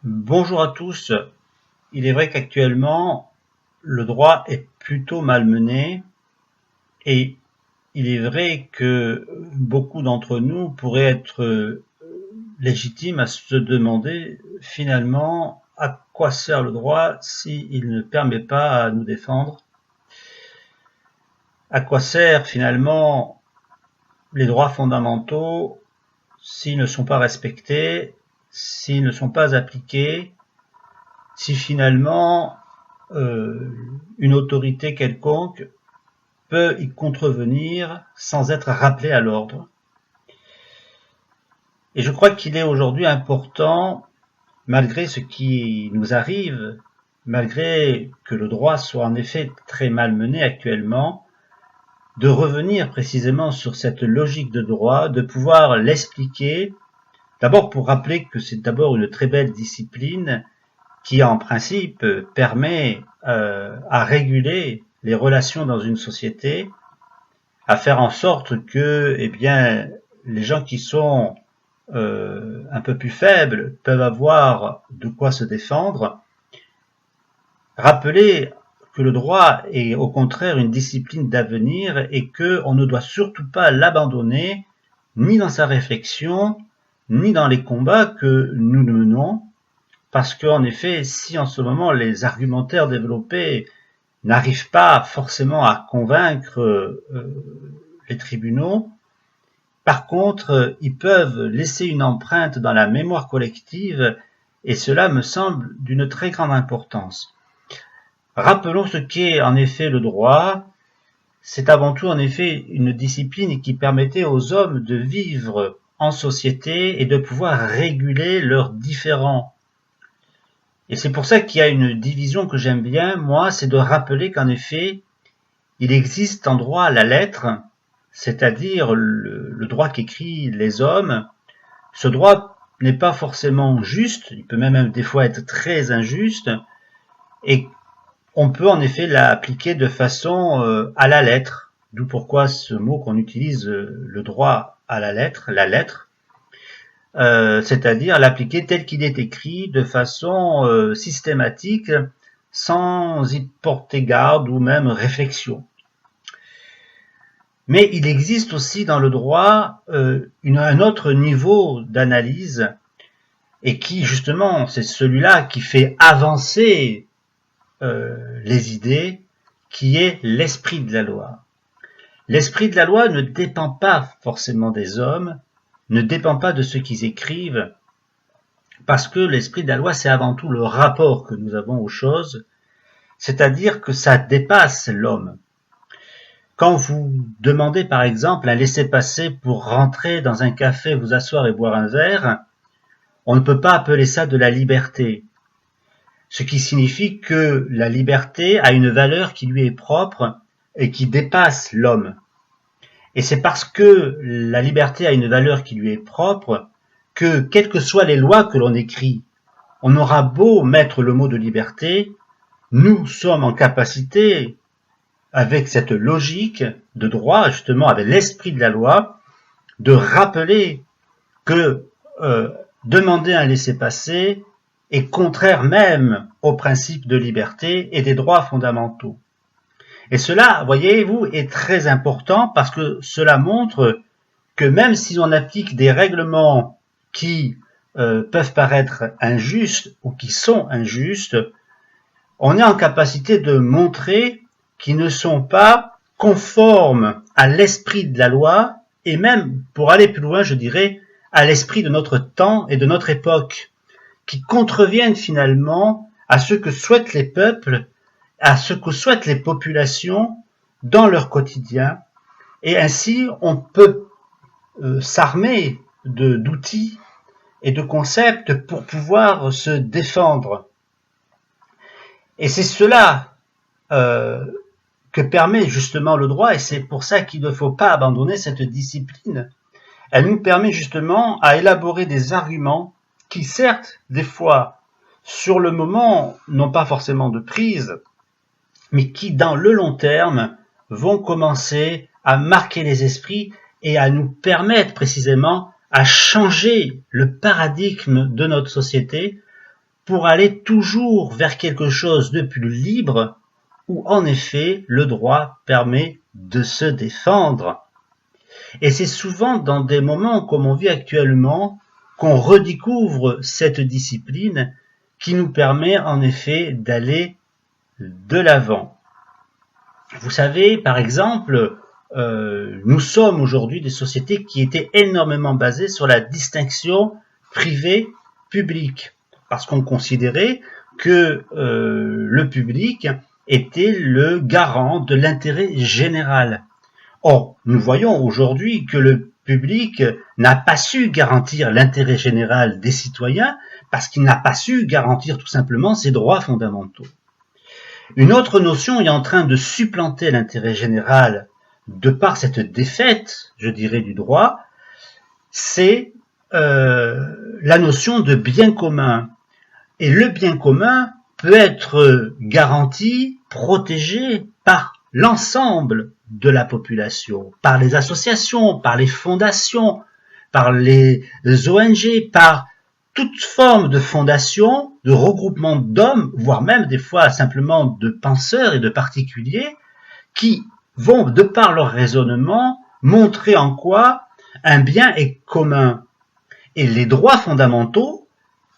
Bonjour à tous. Il est vrai qu'actuellement, le droit est plutôt malmené et il est vrai que beaucoup d'entre nous pourraient être légitimes à se demander finalement à quoi sert le droit s'il ne permet pas à nous défendre. À quoi sert finalement les droits fondamentaux s'ils ne sont pas respectés, s'ils ne sont pas appliqués, si finalement une autorité quelconque peut y contrevenir sans être rappelée à l'ordre. Et je crois qu'il est aujourd'hui important, malgré ce qui nous arrive, malgré que le droit soit en effet très malmené actuellement, de revenir précisément sur cette logique de droit, de pouvoir l'expliquer, d'abord pour rappeler que c'est d'abord une très belle discipline qui en principe permet à réguler les relations dans une société, à faire en sorte que les gens qui sont un peu plus faibles peuvent avoir de quoi se défendre. Rappeler que le droit est au contraire une discipline d'avenir et qu'on ne doit surtout pas l'abandonner, ni dans sa réflexion, ni dans les combats que nous menons, parce qu'en effet, si en ce moment les argumentaires développés n'arrivent pas forcément à convaincre les tribunaux, par contre, ils peuvent laisser une empreinte dans la mémoire collective et cela me semble d'une très grande importance. Rappelons ce qu'est en effet le droit. C'est avant tout en effet une discipline qui permettait aux hommes de vivre en société et de pouvoir réguler leurs différends. Et c'est pour ça qu'il y a une division que j'aime bien, moi, c'est de rappeler qu'en effet, il existe en droit la lettre, c'est-à-dire le droit qu'écrivent les hommes. Ce droit n'est pas forcément juste, il peut même des fois être très injuste, et on peut en effet l'appliquer de façon à la lettre, d'où pourquoi ce mot qu'on utilise, le droit à la lettre, c'est-à-dire l'appliquer tel qu'il est écrit de façon systématique, sans y porter garde ou même réflexion. Mais il existe aussi dans le droit un autre niveau d'analyse et qui justement c'est celui-là qui fait avancer les idées, qui est l'esprit de la loi. L'esprit de la loi ne dépend pas forcément des hommes, ne dépend pas de ce qu'ils écrivent, parce que l'esprit de la loi, c'est avant tout le rapport que nous avons aux choses, c'est-à-dire que ça dépasse l'homme. Quand vous demandez par exemple un laissez-passer pour rentrer dans un café, vous asseoir et boire un verre, on ne peut pas appeler ça de la liberté. Ce qui signifie que la liberté a une valeur qui lui est propre et qui dépasse l'homme. Et c'est parce que la liberté a une valeur qui lui est propre que, quelles que soient les lois que l'on écrit, on aura beau mettre le mot de liberté, nous sommes en capacité, avec cette logique de droit, justement avec l'esprit de la loi, de rappeler que demander un laissez-passer est contraire même au principe de liberté et des droits fondamentaux. Et cela, voyez-vous, est très important parce que cela montre que même si on applique des règlements qui peuvent paraître injustes ou qui sont injustes, on est en capacité de montrer qu'ils ne sont pas conformes à l'esprit de la loi et même, pour aller plus loin, je dirais, à l'esprit de notre temps et de notre époque, qui contreviennent finalement à ce que souhaitent les peuples, à ce que souhaitent les populations dans leur quotidien. Et ainsi, on peut s'armer d'outils et de concepts pour pouvoir se défendre. Et c'est cela que permet justement le droit, et c'est pour ça qu'il ne faut pas abandonner cette discipline. Elle nous permet justement à élaborer des arguments qui, certes, des fois, sur le moment, n'ont pas forcément de prise, mais qui, dans le long terme, vont commencer à marquer les esprits et à nous permettre précisément à changer le paradigme de notre société pour aller toujours vers quelque chose de plus libre, où en effet le droit permet de se défendre. Et c'est souvent dans des moments comme on vit actuellement qu'on redécouvre cette discipline qui nous permet en effet d'aller de l'avant. Vous savez, par exemple, nous sommes aujourd'hui des sociétés qui étaient énormément basées sur la distinction privé-public, parce qu'on considérait que le public était le garant de l'intérêt général. Or, nous voyons aujourd'hui que le public n'a pas su garantir l'intérêt général des citoyens parce qu'il n'a pas su garantir tout simplement ses droits fondamentaux. Une autre notion est en train de supplanter l'intérêt général de par cette défaite, je dirais, du droit, c'est la notion de bien commun. Et le bien commun peut être garanti, protégé par l'ensemble de la population, par les associations, par les fondations, par les ONG, par toute forme de fondation, de regroupement d'hommes, voire même des fois simplement de penseurs et de particuliers, qui vont, de par leur raisonnement, montrer en quoi un bien est commun. Et les droits fondamentaux,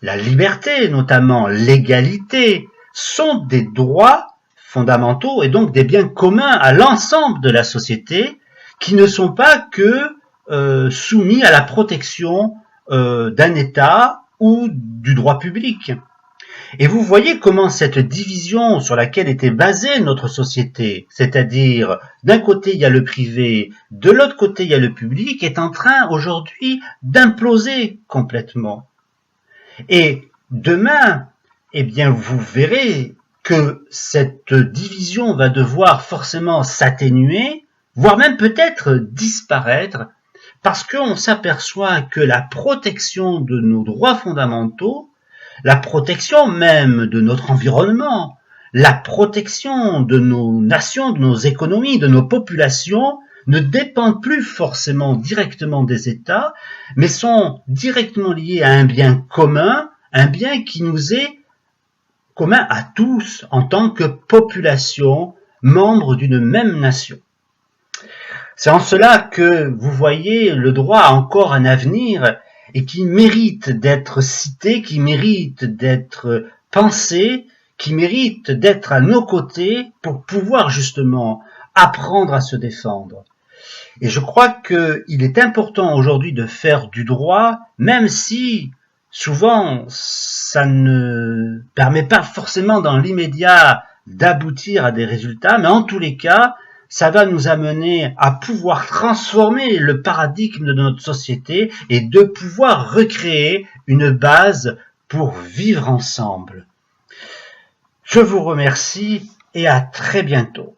la liberté notamment, l'égalité, sont des droits fondamentaux et donc des biens communs à l'ensemble de la société qui ne sont pas que soumis à la protection d'un État ou du droit public. Et vous voyez comment cette division sur laquelle était basée notre société, c'est-à-dire d'un côté il y a le privé, de l'autre côté il y a le public, est en train aujourd'hui d'imploser complètement. Et demain, eh bien vous verrez que cette division va devoir forcément s'atténuer, voire même peut-être disparaître, parce qu'on s'aperçoit que la protection de nos droits fondamentaux, la protection même de notre environnement, la protection de nos nations, de nos économies, de nos populations, ne dépendent plus forcément directement des États, mais sont directement liées à un bien commun, un bien qui nous est commun à tous en tant que population, membres d'une même nation. C'est en cela que vous voyez le droit a encore un avenir et qui mérite d'être cité, qui mérite d'être pensé, qui mérite d'être à nos côtés pour pouvoir justement apprendre à se défendre. Et je crois qu'il est important aujourd'hui de faire du droit, même si souvent ça ne permet pas forcément dans l'immédiat d'aboutir à des résultats, mais en tous les cas, ça va nous amener à pouvoir transformer le paradigme de notre société et de pouvoir recréer une base pour vivre ensemble. Je vous remercie et à très bientôt.